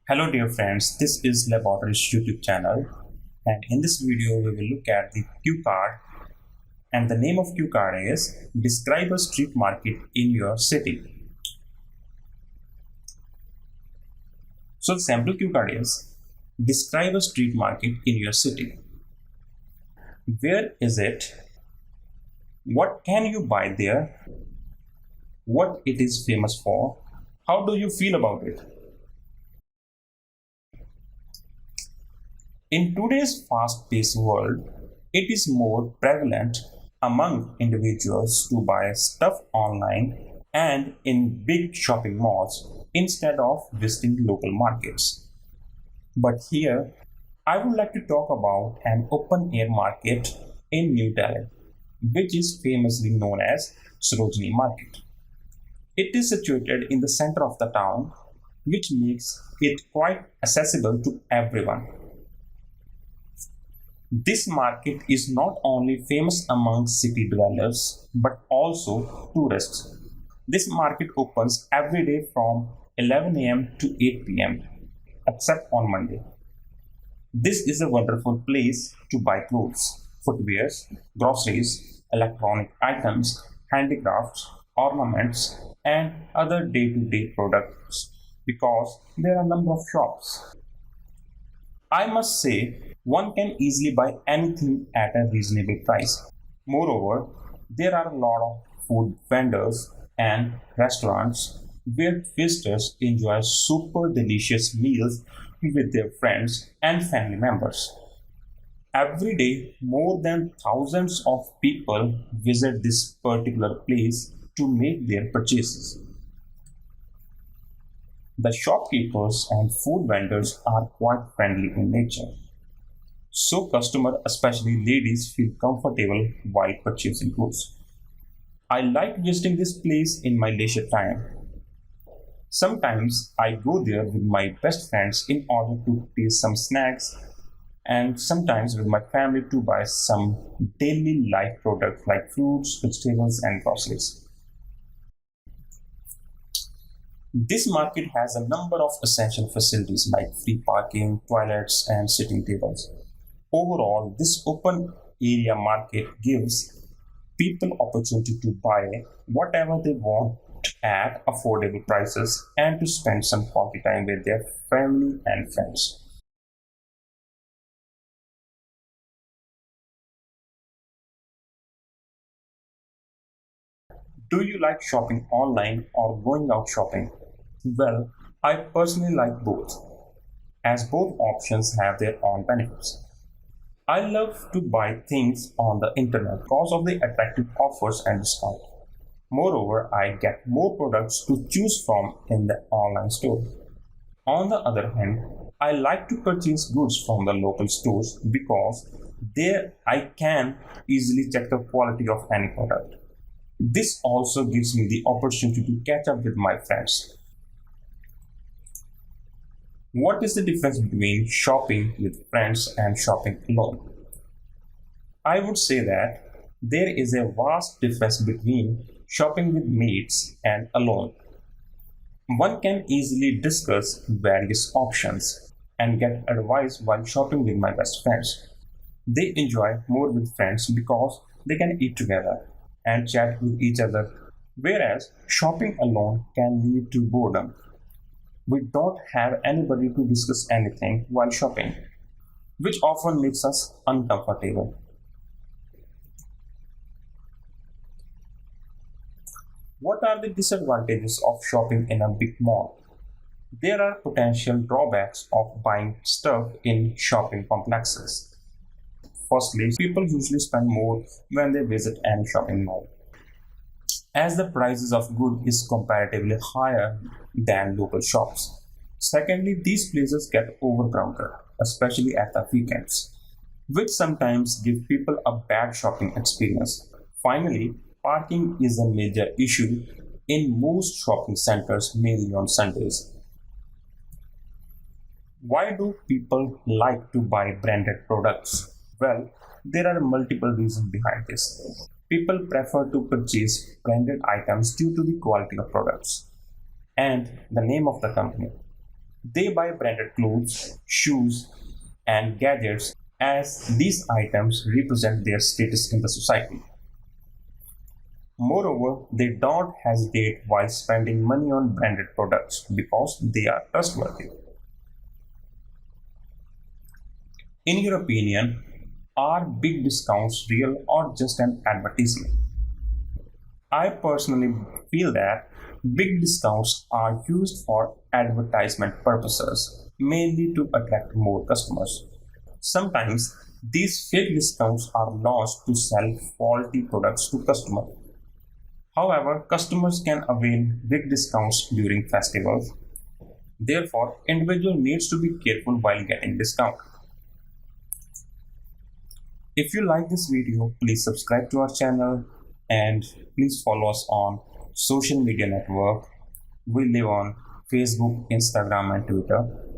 Hello dear friends, this is Laboratory's YouTube channel, and in this video we will look at the cue card, and the name of cue card is Describe a Street Market in Your City. So the sample cue card is Describe a street market in your city. Where is it? What can you buy there? What it is famous for? How do you feel about it? In today's fast-paced world, it is more prevalent among individuals to buy stuff online and in big shopping malls instead of visiting local markets. But here, I would like to talk about an open-air market in New Delhi, which is famously known as Sarojini Market. It is situated in the center of the town, which makes it quite accessible to everyone. This market is not only famous among city dwellers but also tourists. This market opens every day from 11 a.m. to 8 p.m. except on Monday. This is a wonderful place to buy clothes, footwear, groceries, electronic items, handicrafts, ornaments, and other day-to-day products because there are a number of shops. I must say, one can easily buy anything at a reasonable price. Moreover, there are a lot of food vendors and restaurants where visitors enjoy super delicious meals with their friends and family members. Every day, more than thousands of people visit this particular place to make their purchases. The shopkeepers and food vendors are quite friendly in nature, so customers, especially ladies, feel comfortable while purchasing goods. I like visiting this place in my leisure time. Sometimes I go there with my best friends in order to taste some snacks, and sometimes with my family to buy some daily life products like fruits, vegetables, and groceries. This market has a number of essential facilities like free parking, toilets, and sitting tables. Overall, this open area market gives people opportunity to buy whatever they want at affordable prices and to spend some quality time with their family and friends. Do you like shopping online or going out shopping? Well, I personally like both, as both options have their own benefits. I love to buy things on the internet because of the attractive offers and discount. Moreover, I get more products to choose from in the online store. On the other hand, I like to purchase goods from the local stores because there I can easily check the quality of any product. This also gives me the opportunity to catch up with my friends. What is the difference between shopping with friends and shopping alone? I would say that there is a vast difference between shopping with mates and alone. One can easily discuss various options and get advice while shopping with my best friends. They enjoy more with friends because they can eat together and chat with each other, whereas shopping alone can lead to boredom. We don't have anybody to discuss anything while shopping, which often makes us uncomfortable. What are the disadvantages of shopping in a big mall? There are potential drawbacks of buying stuff in shopping complexes. Firstly, people usually spend more when they visit any shopping mall, as the prices of goods is comparatively higher than local shops. Secondly, these places get overcrowded, especially at the weekends, which sometimes give people a bad shopping experience. Finally, parking is a major issue in most shopping centers, mainly on Sundays. Why do people like to buy branded products? Well, there are multiple reasons behind this. People prefer to purchase branded items due to the quality of products and the name of the company. They buy branded clothes, shoes, and gadgets as these items represent their status in the society. Moreover, they don't hesitate while spending money on branded products because they are trustworthy. In your opinion, are big discounts real or just an advertisement? I personally feel that big discounts are used for advertisement purposes, mainly to attract more customers. Sometimes these fake discounts are launched to sell faulty products to customers. However, customers can avail big discounts during festivals. Therefore, individual needs to be careful while getting discount. If you like this video, please subscribe to our channel and please follow us on social media network. We live on Facebook, Instagram and Twitter.